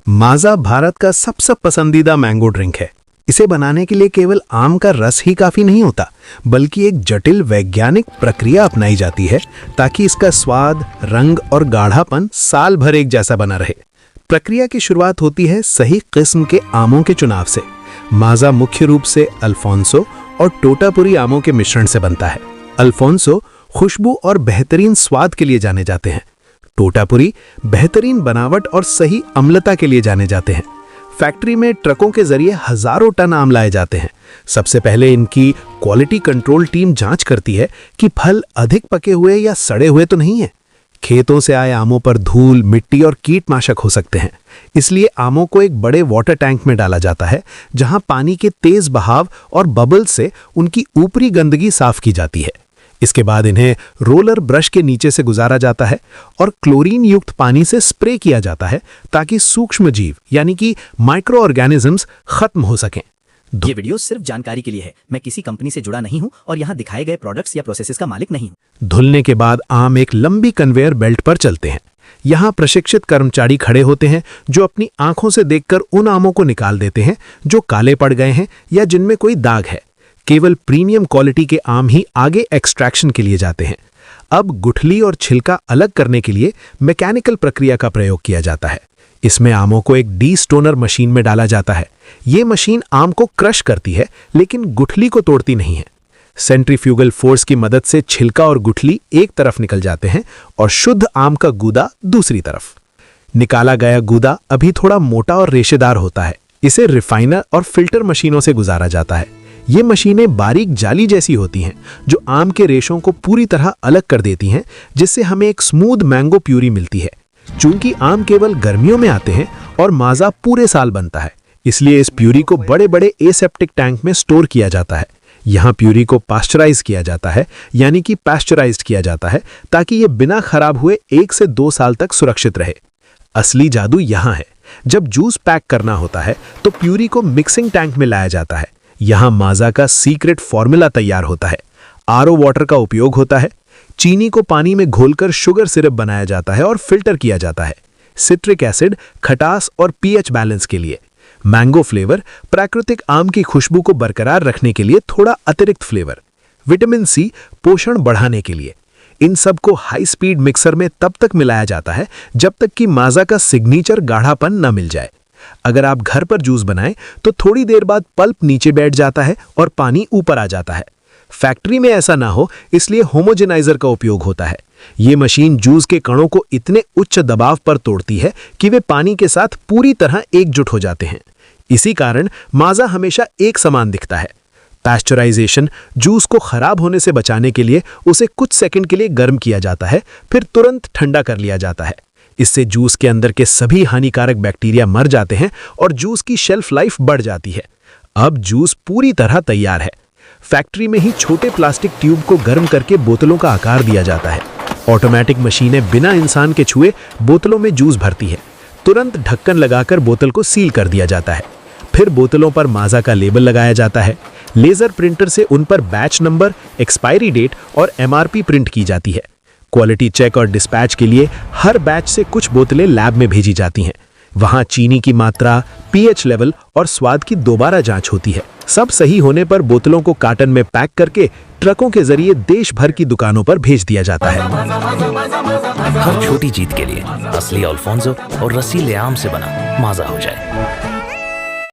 माज़ा भारत का सबसे पसंदीदा मैंगो ड्रिंक है। इसे बनाने के लिए केवल आम का रस ही काफ़ी नहीं होता, बल्कि एक जटिल वैज्ञानिक प्रक्रिया अपनाई जाती है ताकि इसका स्वाद, रंग और गाढ़ापन साल भर एक जैसा बना रहे। प्रक्रिया की शुरुआत होती है सही किस्म के आमों के चुनाव से। माज़ा मुख्य रूप से अल्फोंसो और टोटापुरी आमों के मिश्रण से बनता है। अल्फोंसो खुशबू और बेहतरीन स्वाद के लिए जाने जाते हैं। टोटापुरी बेहतरीन बनावट और सही अम्लता के लिए जाने जाते हैं। फैक्ट्री में ट्रकों के जरिए हजारों टन आम लाए जाते हैं। सबसे पहले इनकी क्वालिटी कंट्रोल टीम जांच करती है कि फल अधिक पके हुए या सड़े हुए तो नहीं है। खेतों से आए आमों पर धूल, मिट्टी और कीटनाशक हो सकते हैं, इसलिए आमों को एक बड़े वाटर टैंक में डाला जाता है, जहां पानी के तेज बहाव और बबल से उनकी ऊपरी गंदगी साफ की जाती है। इसके बाद इन्हें रोलर ब्रश के नीचे से गुजारा जाता है और क्लोरीन युक्त पानी से स्प्रे किया जाता है ताकि सूक्ष्म जीव यानी कि माइक्रो ऑर्गेनिजम्स खत्म हो सकें। ये वीडियो सिर्फ जानकारी के लिए है। मैं किसी कंपनी से जुड़ा नहीं हूं और यहां दिखाए गए प्रोडक्ट्स या प्रोसेसेस का मालिक नहीं हूं। धुलने के बाद आम एक लंबी कन्वेयर बेल्ट पर चलते हैं। यहाँ प्रशिक्षित कर्मचारी खड़े होते हैं जो अपनी आंखों से देखकर उन आमों को निकाल देते हैं जो काले पड़ गए हैं या जिनमें कोई दाग है। केवल प्रीमियम क्वालिटी के आम ही आगे एक्सट्रैक्शन के लिए जाते हैं। अब गुठली और छिलका अलग करने के लिए मैकेनिकल प्रक्रिया का प्रयोग किया जाता है। इसमें आमों को एक डी-स्टोनर मशीन में डाला जाता है। ये मशीन आम को क्रश करती है, लेकिन गुठली को तोड़ती नहीं है। सेंट्रीफ्यूगल फोर्स की मदद से छिलका और गुठली एक तरफ निकल जाते हैं और शुद्ध आम का गूदा दूसरी तरफ। निकाला गया गूदा अभी थोड़ा मोटा और रेशेदार होता है। इसे रिफाइनर और फिल्टर मशीनों से गुजारा जाता है। ये मशीनें बारीक जाली जैसी होती हैं जो आम के रेशों को पूरी तरह अलग कर देती हैं, जिससे हमें एक स्मूथ मैंगो प्यूरी मिलती है। चूंकि आम केवल गर्मियों में आते हैं और माज़ा पूरे साल बनता है, इसलिए इस प्यूरी को बड़े बड़े एसेप्टिक टैंक में स्टोर किया जाता है। यहाँ प्यूरी को पास्चराइज किया जाता है, यानी कि पास्चराइज्ड किया जाता है, ताकि ये बिना खराब हुए 1 से 2 साल तक सुरक्षित रहे। असली जादू यहाँ है। जब जूस पैक करना होता है तो प्यूरी को मिक्सिंग टैंक में लाया जाता है। यहाँ माज़ा का सीक्रेट फॉर्मूला तैयार होता है। आरओ वाटर का उपयोग होता है। चीनी को पानी में घोलकर शुगर सिरप बनाया जाता है और फिल्टर किया जाता है। सिट्रिक एसिड खटास और पीएच बैलेंस के लिए। मैंगो फ्लेवर प्राकृतिक आम की खुशबू को बरकरार रखने के लिए थोड़ा अतिरिक्त फ्लेवर। विटामिन सी पोषण बढ़ाने के लिए। इन सब को हाई स्पीड मिक्सर में तब तक मिलाया जाता है जब तक कि माज़ा का सिग्नेचर गाढ़ापन न मिल जाए। अगर आप घर पर जूस बनाएं तो थोड़ी देर बाद पल्प नीचे बैठ जाता है और पानी ऊपर आ जाता है। फैक्ट्री में ऐसा ना हो, इसलिए होमोजेनाइजर का उपयोग होता है। ये मशीन जूस के कणों को इतने उच्च दबाव पर तोड़ती है कि वे पानी के साथ पूरी तरह एकजुट हो जाते हैं। इसी कारण माज़ा हमेशा एक समान दिखता है। पास्चराइजेशन जूस को खराब होने से बचाने के लिए उसे कुछ सेकंड के लिए गर्म किया जाता है, फिर तुरंत ठंडा कर लिया जाता है। इससे जूस के अंदर के सभी हानिकारक बैक्टीरिया मर जाते हैं और जूस की शेल्फ लाइफ बढ़ जाती है। अब जूस पूरी तरह तैयार है। फैक्ट्री में ही छोटे प्लास्टिक ट्यूब को गर्म करके बोतलों का आकार दिया जाता है। ऑटोमेटिक मशीनें बिना इंसान के छुए बोतलों में जूस भरती है। तुरंत ढक्कन लगाकर बोतल को सील कर दिया जाता है। फिर बोतलों पर माज़ा का लेबल लगाया जाता है। लेजर प्रिंटर से उन पर बैच नंबर, एक्सपायरी डेट और एमआरपी प्रिंट की जाती है। क्वालिटी चेक और डिस्पैच के लिए हर बैच से कुछ बोतलें लैब में भेजी जाती हैं। वहां चीनी की मात्रा, पीएच लेवल और स्वाद की दोबारा जांच होती है। सब सही होने पर बोतलों को कार्टन में पैक करके ट्रकों के जरिए देश भर की दुकानों पर भेज दिया जाता है। हर छोटी जीत के लिए असली अल्फोंसो और रसीले आम से बना माज़ा हो जाए।